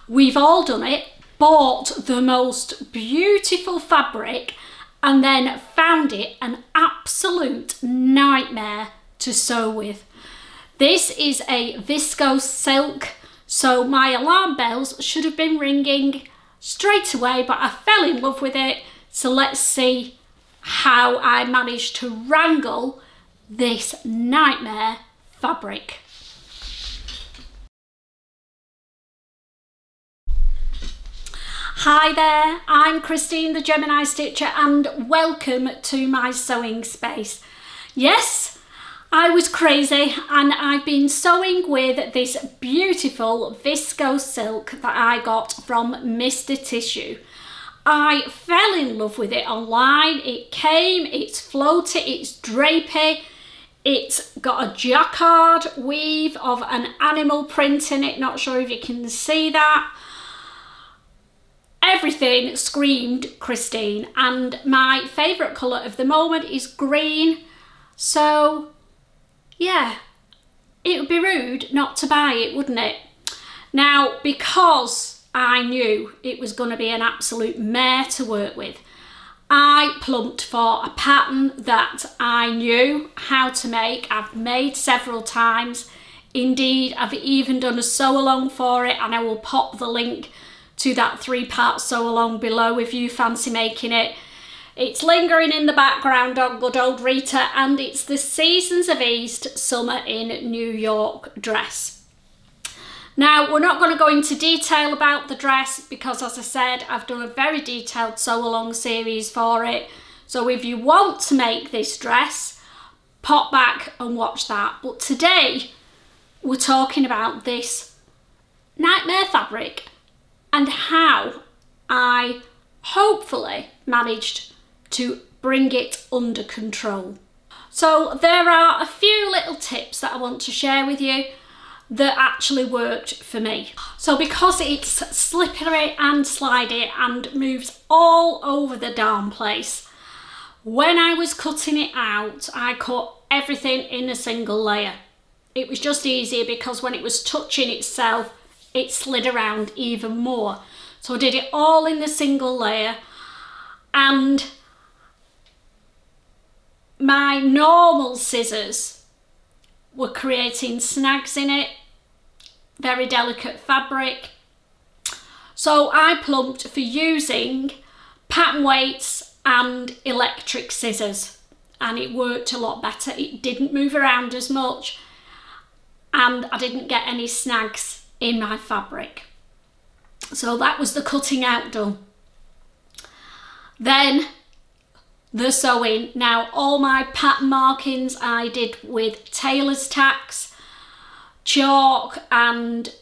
We've all done it, bought the most beautiful fabric and then found it an absolute nightmare to sew with. This is a viscose silk, so my alarm bells should have been ringing straight away, but I fell in love with it. So let's see how I managed to wrangle this nightmare fabric. Hi there, I'm Christine the Gemini Stitcher and welcome to my sewing space. Yes, I was crazy and I've been sewing with this beautiful viscose silk that I got from Mr. Tissue. I fell in love with it online. It came, it's floaty, it's drapey, it's got a jacquard weave of an animal print in it. Not sure if you can see that. Everything screamed Christine, and my favourite colour of the moment is green, so yeah, it would be rude not to buy it, wouldn't it? Now, because I knew it was going to be an absolute mare to work with, I plumped for a pattern that I knew how to make. I've made several times. Indeed, I've even done a sew along for it, and I will pop the link to that 3-part sew along below if you fancy making it. It's lingering in the background on good old Rita, and it's the Seasons of East Summer in New York dress. Now, we're not going to go into detail about the dress because, as I said, I've done a very detailed sew along series for it. So if you want to make this dress, pop back and watch that. But today we're talking about this nightmare fabric and how I hopefully managed to bring it under control. So there are a few little tips that I want to share with you that actually worked for me. So because it's slippery and slidey and moves all over the darn place, when I was cutting it out, I cut everything in a single layer. It was just easier because when it was touching itself, it slid around even more. So I did it all in the single layer, and my normal scissors were creating snags in it, very delicate fabric. So I plumped for using pattern weights and electric scissors, and it worked a lot better. It didn't move around as much and I didn't get any snags in my fabric. So that was the cutting out done. Then the sewing. Now, all my pattern markings I did with tailor's tacks, chalk and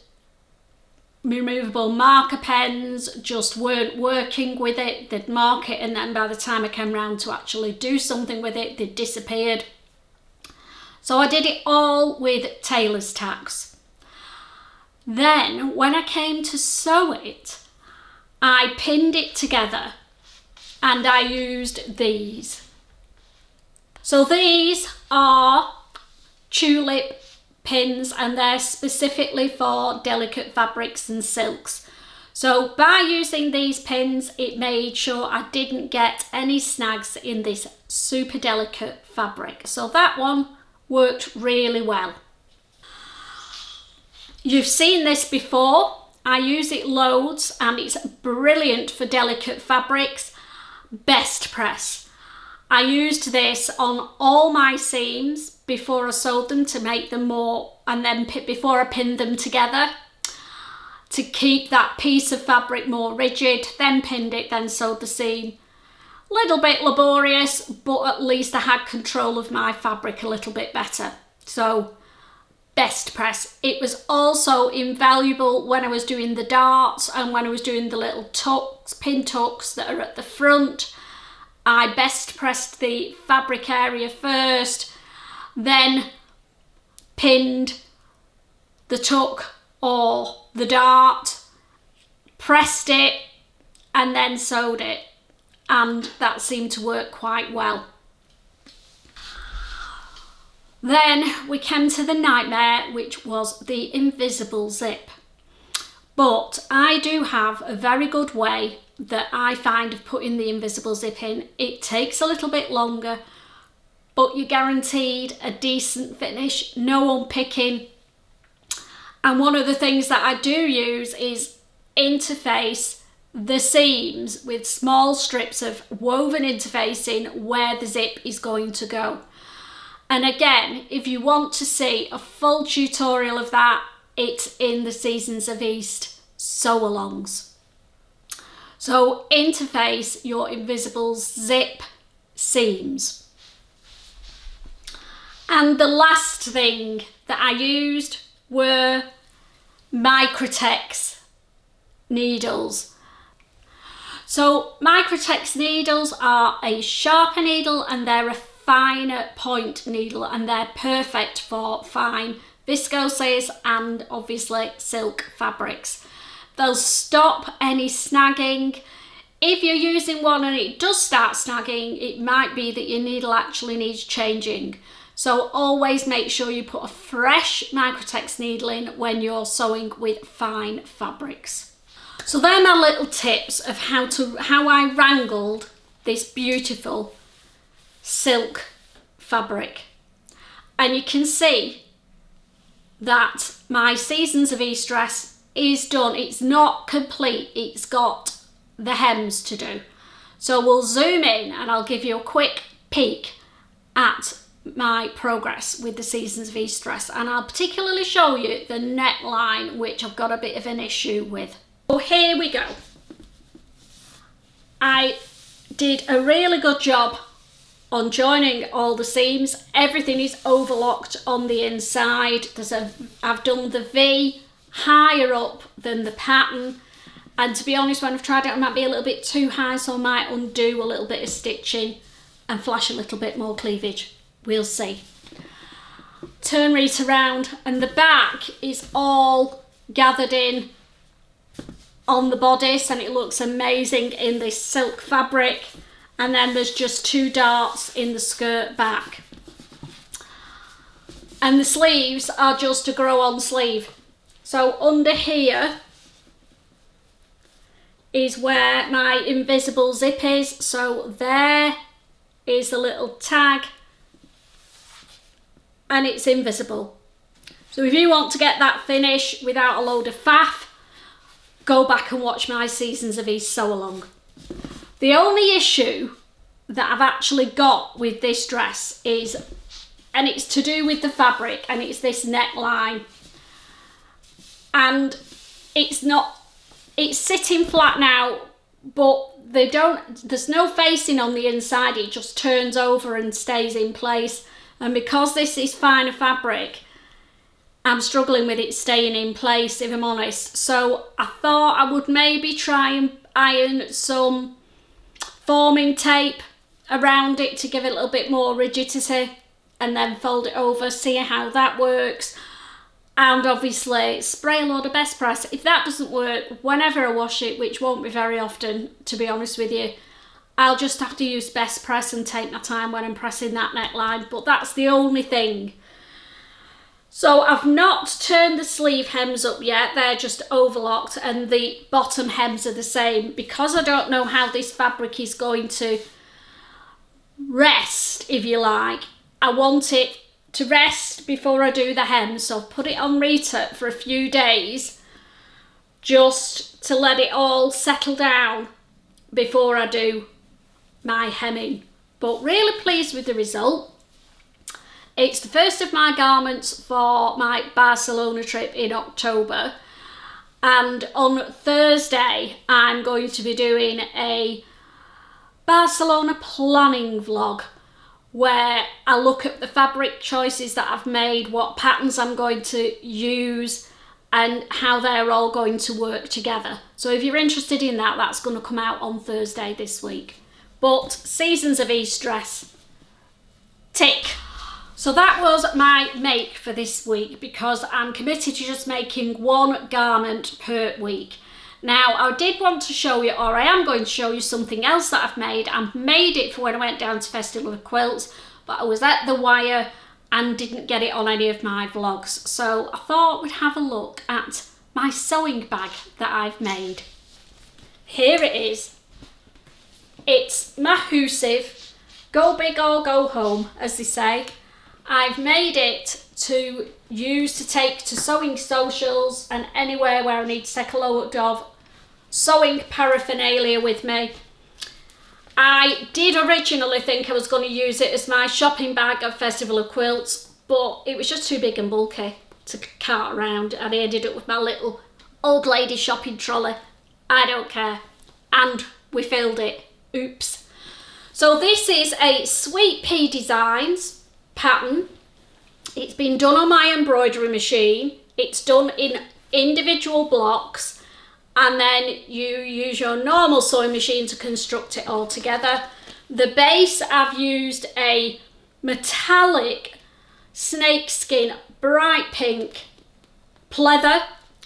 removable marker pens just weren't working with it. They'd mark it and then by the time I came round to actually do something with it, they'd disappeared. So I did it all with tailor's tacks. Then when I came to sew it, I pinned it together and I used these. So these are tulip pins and they're specifically for delicate fabrics and silks. So by using these pins, it made sure I didn't get any snags in this super delicate fabric. So that one worked really well. You've seen this before. I use it loads and it's brilliant for delicate fabrics. Best press. I used this on all my seams before I sewed them to make them more, and then before I pinned them together to keep that piece of fabric more rigid, then pinned it, then sewed the seam. Little bit laborious, but at least I had control of my fabric a little bit better. So best press. It was also invaluable when I was doing the darts and when I was doing the little tucks, pin tucks that are at the front. I best pressed the fabric area first, then pinned the tuck or the dart, pressed it and then sewed it, and that seemed to work quite well. Then we came to the nightmare, which was the invisible zip. But I do have a very good way that I find of putting the invisible zip in. It takes a little bit longer, but you're guaranteed a decent finish, no unpicking. And one of the things that I do use is interface the seams with small strips of woven interfacing where the zip is going to go. And again, if you want to see a full tutorial of that, it's in the Seasons of East sew-alongs. So interface your invisible zip seams. And the last thing that I used were Microtex needles. So Microtex needles are a sharper needle and they're a finer point needle, and they're perfect for fine viscoses and obviously silk fabrics. They'll stop any snagging. If you're using one and it does start snagging, it might be that your needle actually needs changing. So always make sure you put a fresh Microtex needle in when you're sewing with fine fabrics. So they're my little tips of how I wrangled this beautiful silk fabric. And you can see that my Seasons of East dress is done. It's not complete, it's got the hems to do. So we'll zoom in and I'll give you a quick peek at my progress with the Seasons of East dress, and I'll particularly show you the neckline, which I've got a bit of an issue with. So here we go. I did a really good job on joining all the seams. Everything is overlocked on the inside. I've done the V higher up than the pattern, and to be honest, when I've tried it, I might be a little bit too high, so I might undo a little bit of stitching and flash a little bit more cleavage. We'll see. Turn Rita around, and the back is all gathered in on the bodice, and it looks amazing in this silk fabric. And then there's just 2 darts in the skirt back. And the sleeves are just a grow-on sleeve. So under here is where my invisible zip is. So there is the little tag, and it's invisible. So if you want to get that finish without a load of faff, go back and watch my Seasons of East sew along. The only issue that I've actually got with this dress is, and it's to do with the fabric, and it's this neckline. And it's sitting flat now, but there's no facing on the inside, it just turns over and stays in place. And because this is finer fabric, I'm struggling with it staying in place, if I'm honest. So I thought I would maybe try and iron some forming tape around it to give it a little bit more rigidity, and then fold it over, see how that works. And obviously spray a load of best press. If that doesn't work, whenever I wash it, which won't be very often to be honest with you, I'll just have to use best press and take my time when I'm pressing that neckline. But that's the only thing. So I've not turned the sleeve hems up yet, they're just overlocked, and the bottom hems are the same. Because I don't know how this fabric is going to rest, if you like, I want it to rest before I do the hems. So I've put it on Rita for a few days just to let it all settle down before I do my hemming. But really pleased with the result. It's the first of my garments for my Barcelona trip in October, and on Thursday I'm going to be doing a Barcelona planning vlog where I look at the fabric choices that I've made, what patterns I'm going to use, and how they're all going to work together. So if you're interested in that, that's going to come out on Thursday this week. But Seasons of East dress, tick. So that was my make for this week, because I'm committed to just making one garment per week. Now, I did want to show you, or I am going to show you something else that I've made. I've made it for when I went down to Festival of Quilts, but I was at the wire and didn't get it on any of my vlogs. So I thought we'd have a look at my sewing bag that I've made. Here it is. It's massive, go big or go home, as they say. I've made it to use to take to sewing socials and anywhere where I need to take a load of sewing paraphernalia with me. I did originally think I was going to use it as my shopping bag at Festival of Quilts, but it was just too big and bulky to cart around, and I ended up with my little old lady shopping trolley. I don't care. And we filled it. Oops. So this is a Sweet Pea Designs pattern. It's been done on my embroidery machine. It's done in individual blocks, and then you use your normal sewing machine to construct it all together. The base, I've used a metallic snakeskin bright pink pleather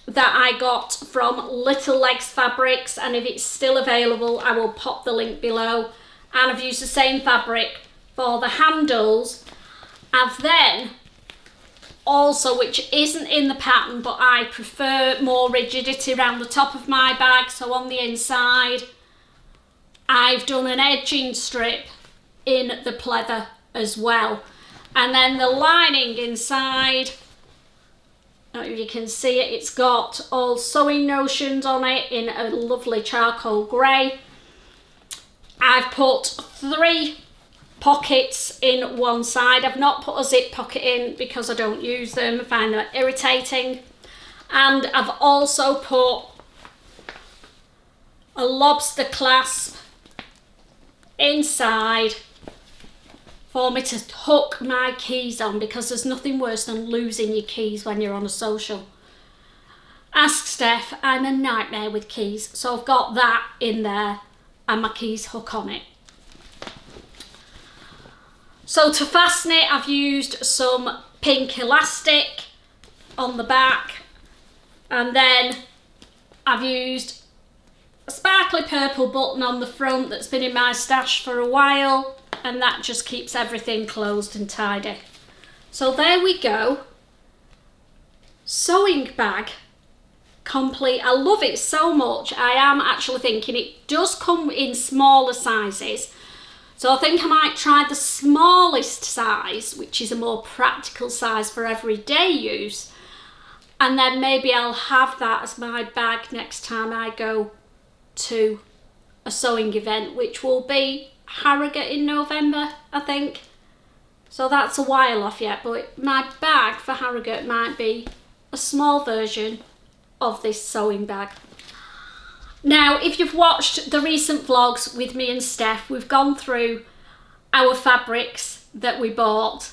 that I got from Little Legs Fabrics, and if it's still available I will pop the link below. And I've used the same fabric for the handles. I've then also, which isn't in the pattern but I prefer more rigidity around the top of my bag, so on the inside I've done an edging strip in the pleather as well. And then the lining inside, I don't know if you can see it, it's got all sewing notions on it in a lovely charcoal grey. I've put 3 pockets in one side. I've not put a zip pocket in because I don't use them, I find them irritating. And I've also put a lobster clasp inside for me to hook my keys on, because there's nothing worse than losing your keys when you're on a social. Ask Steph, I'm a nightmare with keys. So I've got that in there and my keys hook on it. So to fasten it, I've used some pink elastic on the back, and then I've used a sparkly purple button on the front that's been in my stash for a while, and that just keeps everything closed and tidy. So there we go. Sewing bag complete. I love it so much. I am actually thinking it does come in smaller sizes. So I think I might try the smallest size, which is a more practical size for everyday use. And then maybe I'll have that as my bag next time I go to a sewing event, which will be Harrogate in November, I think. So that's a while off yet, but my bag for Harrogate might be a small version of this sewing bag. Now, if you've watched the recent vlogs with me and Steph, we've gone through our fabrics that we bought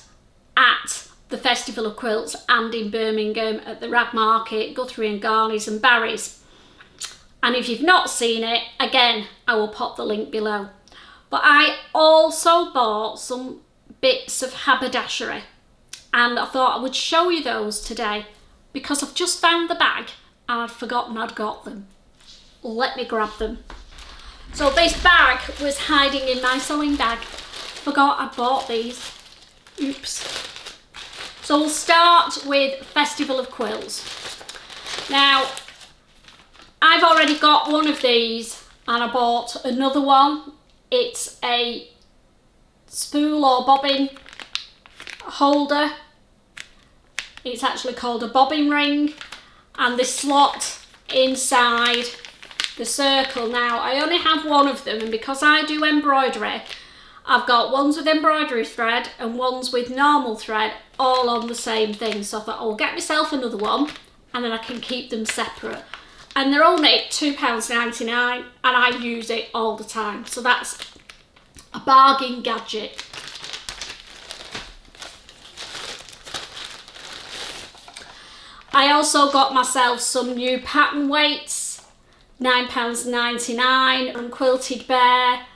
at the Festival of Quilts and in Birmingham at the Rag Market, Guthrie and Garnies and Barry's. And if you've not seen it, again, I will pop the link below. But I also bought some bits of haberdashery, and I thought I would show you those today because I've just found the bag and I'd forgotten I'd got them. Let me grab them. So this bag was hiding in my sewing bag. Forgot I bought these. Oops. So we'll start with Festival of Quilts. Now, I've already got one of these and I bought another one. It's a spool or bobbin holder. It's actually called a bobbin ring, and the slot inside the circle. Now, I only have one of them, and because I do embroidery, I've got ones with embroidery thread and ones with normal thread all on the same thing. So I thought I'll get myself another one and then I can keep them separate. And they're only £2.99 and I use it all the time. So that's a bargain gadget. I also got myself some new pattern weights, £9.99 from Quilted Bear,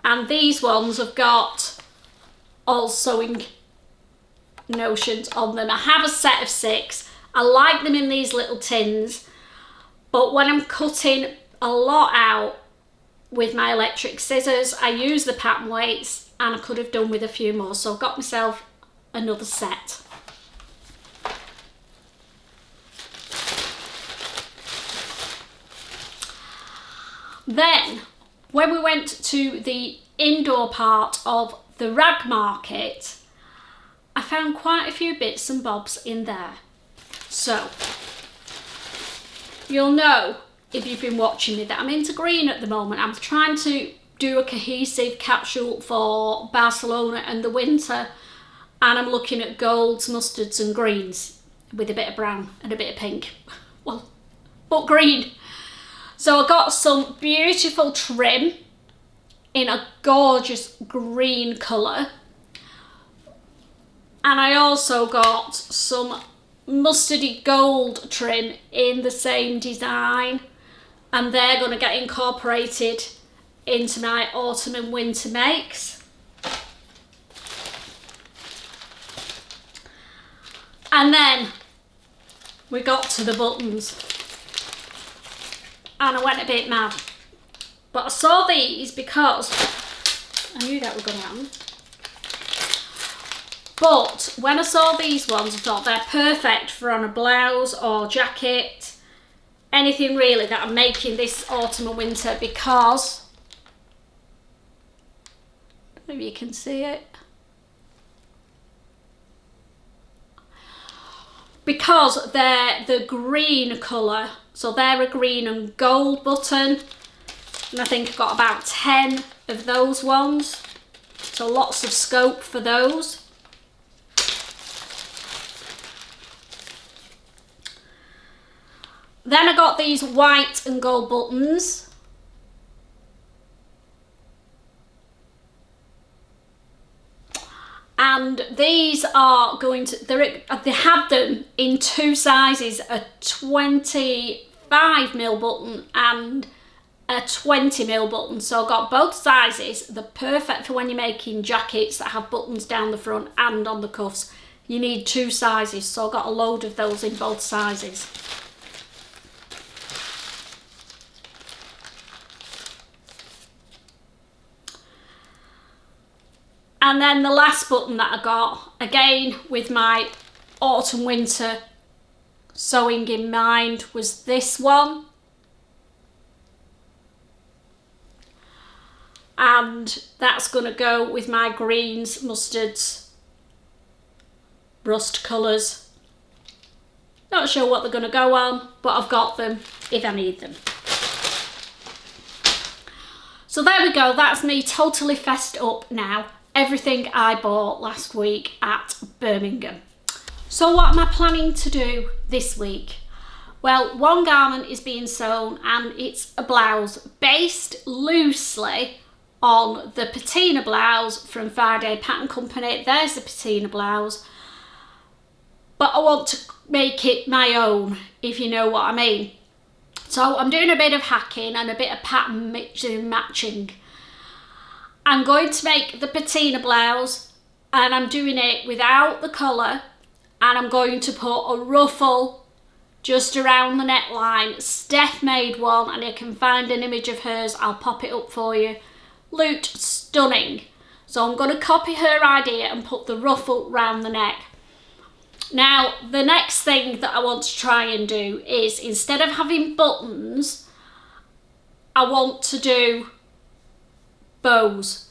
and these ones have got all sewing notions on them. I have a set of 6. I like them in these little tins, but when I'm cutting a lot out with my electric scissors, I use the pattern weights, and I could have done with a few more, so I've got myself another set. Then, when we went to the indoor part of the rag market, I found quite a few bits and bobs in there. So, you'll know if you've been watching me that I'm into green at the moment. I'm trying to do a cohesive capsule for Barcelona and the winter, and I'm looking at golds, mustards and greens with a bit of brown and a bit of pink. Well, but green. So I got some beautiful trim in a gorgeous green colour, and I also got some mustardy gold trim in the same design, and they're going to get incorporated into my autumn and winter makes. And then we got to the buttons and I went a bit mad, but I saw these because I knew that was going to happen. But when I saw these ones, I thought they're perfect for on a blouse or jacket, anything really that I'm making this autumn and winter, because maybe you can see it, because they're the green colour. So they're a green and gold button, and I think I've got about 10 of those ones, so lots of scope for those. Then I got these white and gold buttons. And these are going to, they have them in two sizes, a 25mm button and a 20mm button. So I've got both sizes. They're perfect for when you're making jackets that have buttons down the front and on the cuffs. You need two sizes, so I've got a load of those in both sizes. And then the last button that I got, again with my autumn winter sewing in mind, was this one. And that's going to go with my greens, mustards, rust colours. Not sure what they're going to go on, but I've got them if I need them. So there we go, that's me totally fessed up now. Everything I bought last week at Birmingham. So what am I planning to do this week? Well, one garment is being sewn and it's a blouse based loosely on the Patina blouse from Friday Pattern Company. There's the Patina blouse, but I want to make it my own, if you know what I mean. So I'm doing a bit of hacking and a bit of pattern mixing and matching. I'm going to make the Patina blouse, and I'm doing it without the collar, and I'm going to put a ruffle just around the neckline. Steph made one, and you can find an image of hers. I'll pop it up for you. Looked stunning. So I'm going to copy her idea and put the ruffle round the neck. Now, the next thing that I want to try and do is, instead of having buttons, I want to do bows,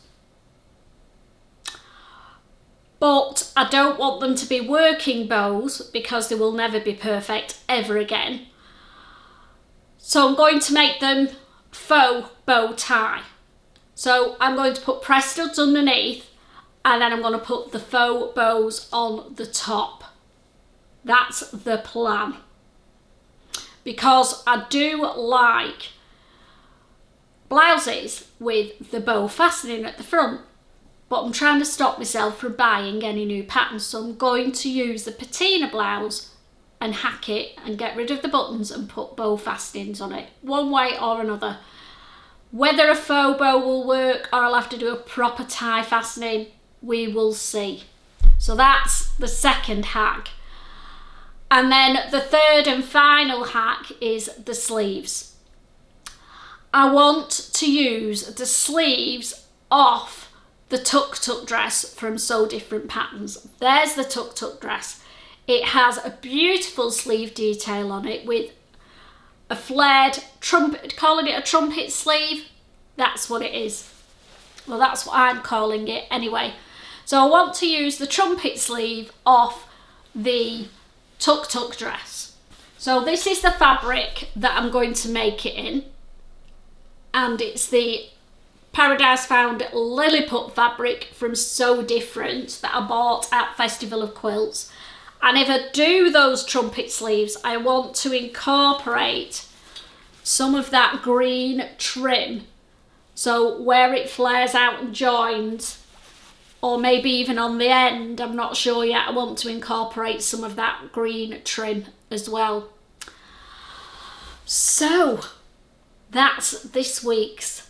but I don't want them to be working bows because they will never be perfect ever again. So I'm going to make them faux bow tie. So I'm going to put press studs underneath, and then I'm going to put the faux bows on the top. That's the plan, because I do like blouses with the bow fastening at the front, but I'm trying to stop myself from buying any new patterns, so I'm going to use the Patina blouse and hack it and get rid of the buttons and put bow fastenings on it, one way or another. Whether a faux bow will work or I'll have to do a proper tie fastening, we will see. So that's the second hack. And then the third and final hack is the sleeves. I want to use the sleeves off the tuk-tuk dress from So Different Patterns. There's the tuk-tuk dress. It has a beautiful sleeve detail on it with a flared trumpet, calling it a trumpet sleeve. That's what it is. Well, that's what I'm calling it anyway. So I want to use the trumpet sleeve off the tuk-tuk dress. So this is the fabric that I'm going to make it in. And it's the Paradise Found Lilliput fabric from So Different that I bought at Festival of Quilts. And if I do those trumpet sleeves, I want to incorporate some of that green trim. So where it flares out and joins, or maybe even on the end, I'm not sure yet, I want to incorporate some of that green trim as well. So that's this week's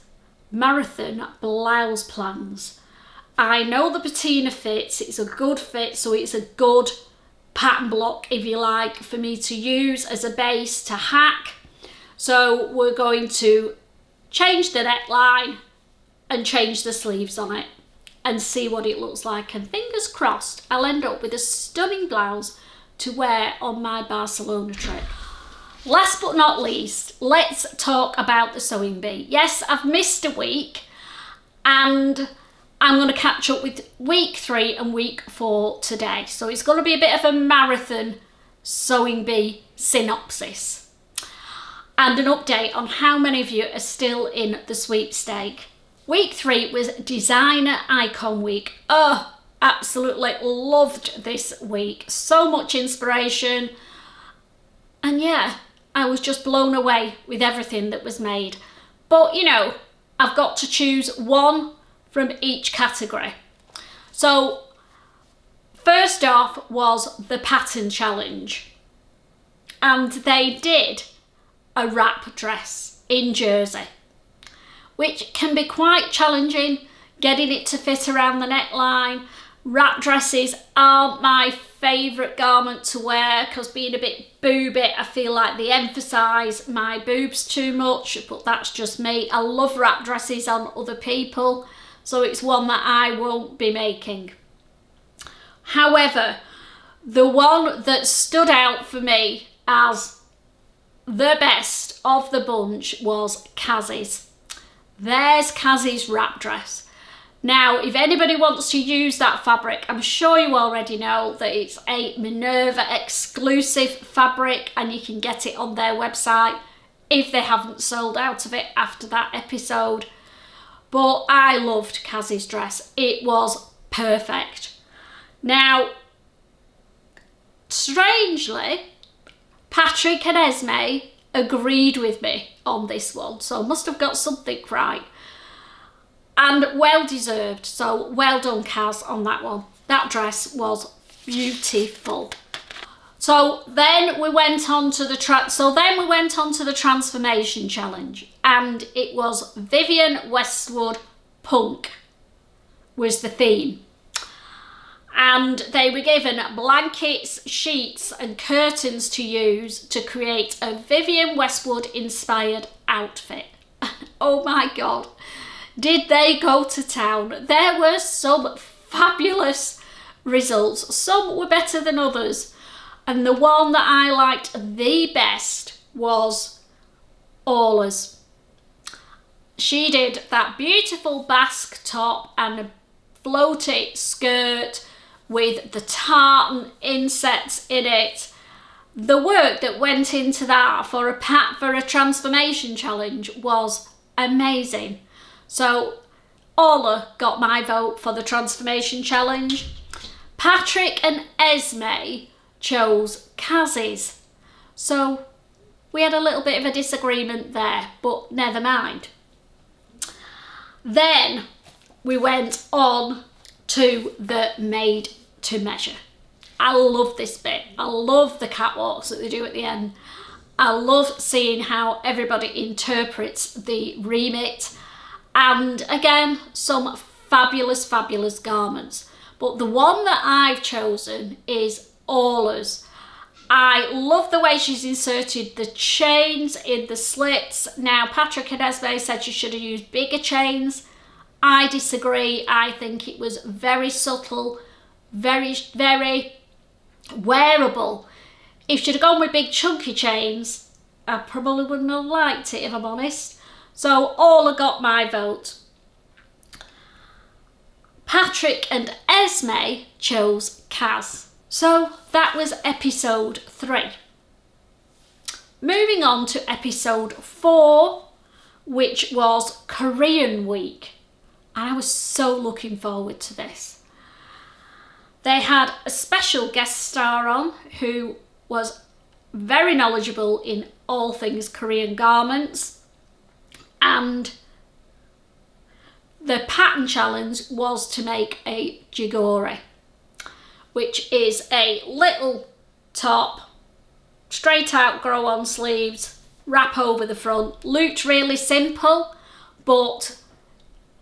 marathon blouse plans. I know the patina fits, it's a good fit, so it's a good pattern block, if you like, for me to use as a base to hack. So we're going to change the neckline and change the sleeves on it and see what it looks like, and fingers crossed I'll end up with a stunning blouse to wear on my Barcelona trip. Last but not least, let's talk about the sewing bee. Yes, I've missed a week and I'm going to catch up with week 3 and week 4 today. So it's going to be a bit of a marathon sewing bee synopsis and an update on how many of you are still in the sweepstake. Week 3 was Designer Icon Week. Oh, absolutely loved this week. So much inspiration. And yeah, I was just blown away with everything that was made. But you know, I've got to choose one from each category. So first off was the pattern challenge. And they did a wrap dress in jersey, which can be quite challenging, getting it to fit around the neckline. Wrap dresses aren't my favourite garment to wear because being a bit booby, I feel like they emphasise my boobs too much, but that's just me. I love wrap dresses on other people, so it's one that I won't be making. However, the one that stood out for me as the best of the bunch was Kazzy's. There's Kazzy's wrap dress. Now, if anybody wants to use that fabric, I'm sure you already know that it's a Minerva exclusive fabric and you can get it on their website if they haven't sold out of it after that episode. But I loved Kazzy's dress. It was perfect. Now, strangely, Patrick and Esme agreed with me on this one, so I must have got something right. And well deserved, so well done Kaz on that one. That dress was beautiful. So then we went on to the transformation challenge, and it was Vivienne Westwood Punk was the theme. And they were given blankets, sheets and curtains to use to create a Vivienne Westwood inspired outfit. Oh my God. Did they go to town? There were some fabulous results. Some were better than others. And the one that I liked the best was Orla's. She did that beautiful basque top and a floaty skirt with the tartan insets in it. The work that went into that for a transformation challenge was amazing. So Orla got my vote for the transformation challenge. Patrick and Esme chose Kazzy's. So we had a little bit of a disagreement there, but never mind. Then we went on to the made to measure. I love this bit. I love the catwalks that they do at the end. I love seeing how everybody interprets the remit. And again, some fabulous, fabulous garments. But the one that I've chosen is Orla's. I love the way she's inserted the chains in the slits. Now, Patrick and Esme said she should have used bigger chains. I disagree. I think it was very subtle, very, very wearable. If she'd have gone with big chunky chains, I probably wouldn't have liked it if I'm honest. So Orla got my vote. Patrick and Esme chose Kaz. So that was episode 3. Moving on to episode 4, which was Korean week. And I was so looking forward to this. They had a special guest star on who was very knowledgeable in all things Korean garments, and the pattern challenge was to make a jigori, which is a little top, straight out grow on sleeves, wrap over the front. Looked really simple, but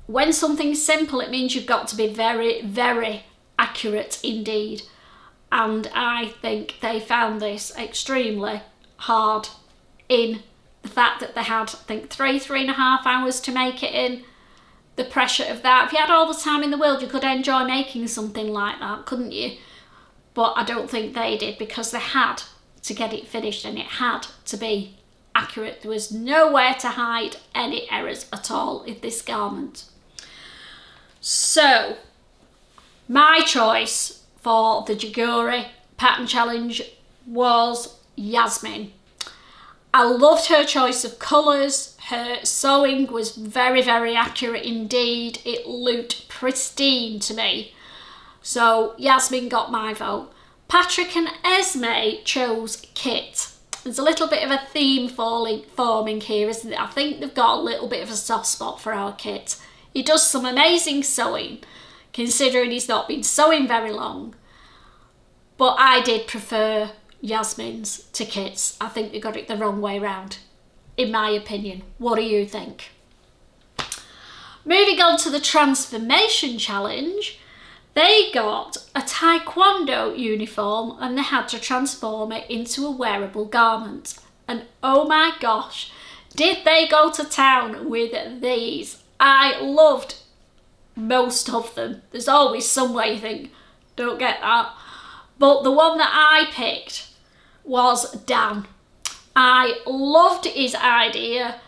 when something's simple it means you've got to be very, very accurate indeed. And I think they found this extremely hard, in the fact that they had, I think, 3.5 hours to make it in. The pressure of that. If you had all the time in the world, you could enjoy making something like that, couldn't you? But I don't think they did, because they had to get it finished and it had to be accurate. There was nowhere to hide any errors at all in this garment. So, my choice for the jigori pattern challenge was Yasmin. I loved her choice of colours. Her sewing was very, very accurate indeed. It looked pristine to me. So Yasmin got my vote. Patrick and Esme chose Kit. There's a little bit of a theme forming here, isn't it? I think they've got a little bit of a soft spot for our Kit. He does some amazing sewing, considering he's not been sewing very long. But I did prefer Yasmin's to Kit's. I think they got it the wrong way round, in my opinion. What do you think? Moving on to the transformation challenge, they got a taekwondo uniform and they had to transform it into a wearable garment. And oh my gosh, did they go to town with these. I loved most of them. There's always some way you think, don't get that. But the one that I picked was Dan. I loved his idea.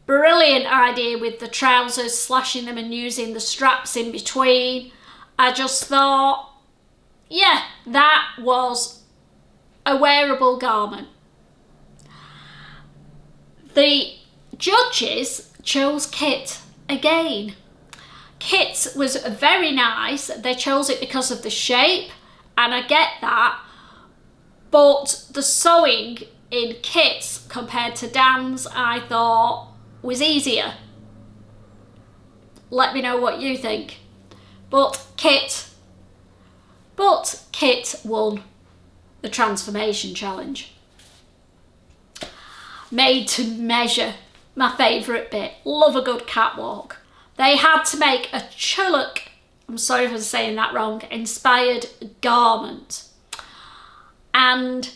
Brilliant idea with the trousers, slashing them and using the straps in between. I just thought, yeah, that was a wearable garment. The judges chose Kit again. Kit was very nice. They chose it because of the shape, and I get that. But the sewing in Kit's compared to Dan's, I thought was easier. Let me know what you think. But Kit won the transformation challenge. Made to measure, my favourite bit. Love a good catwalk. They had to make a Chuluk, I'm sorry if I'm saying that wrong, inspired garment. And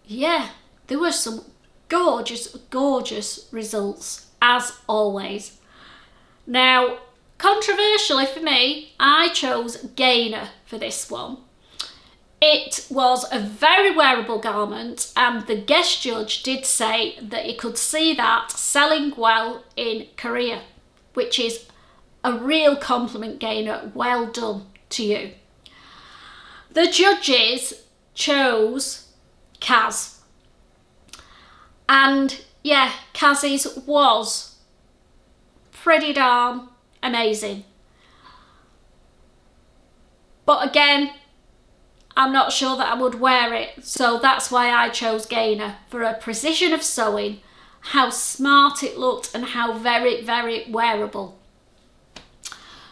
yeah, there were some gorgeous, gorgeous results, as always. Now, controversially for me, I chose Gainer for this one. It was a very wearable garment, and the guest judge did say that he could see that selling well in Korea, which is a real compliment, Gainer. Well done to you. The judges chose Kaz. And yeah, Kaz's was pretty darn amazing. But again, I'm not sure that I would wear it, so that's why I chose Gainer, for a precision of sewing, how smart it looked and how very, very wearable.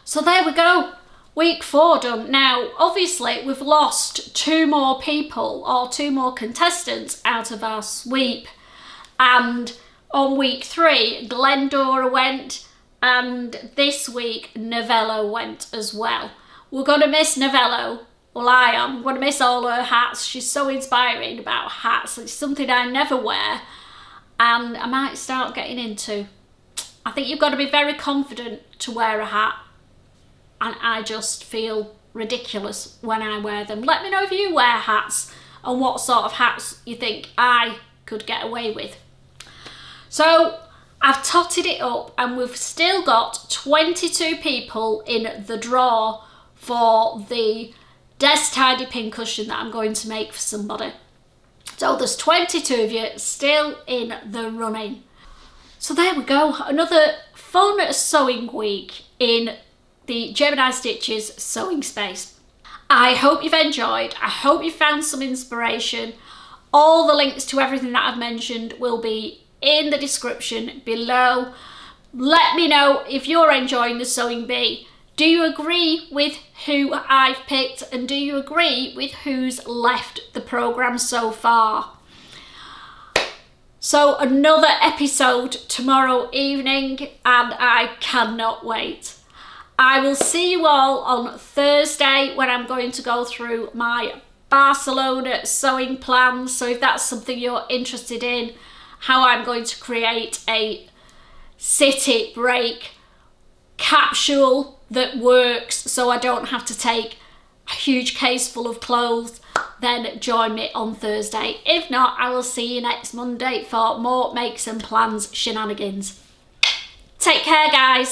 So there we go, week 4 done. Now, obviously, we've lost 2 more people, or 2 more contestants out of our sweep. And on week 3, Glendora went, and this week, Novello went as well. We're going to miss Novello. Well, I am. I'm going to miss all her hats. She's so inspiring about hats. It's something I never wear, and I might start getting into. I think you've got to be very confident to wear a hat, and I just feel ridiculous when I wear them. Let me know if you wear hats and what sort of hats you think I could get away with. So I've totted it up and we've still got 22 people in the draw for the desk tidy pincushion that I'm going to make for somebody. So there's 22 of you still in the running. So there we go, another fun sewing week in the Gemini Stitches sewing space. I hope you've enjoyed, I hope you found some inspiration. All the links to everything that I've mentioned will be in the description below. Let me know if you're enjoying the sewing bee. Do you agree with who I've picked, and do you agree with who's left the programme so far? So another episode tomorrow evening and I cannot wait. I will see you all on Thursday when I'm going to go through my Barcelona sewing plans. So if that's something you're interested in, how I'm going to create a city break capsule that works so I don't have to take a huge case full of clothes, then join me on Thursday. If not, I will see you next Monday for more Makes and Plans shenanigans. Take care, guys.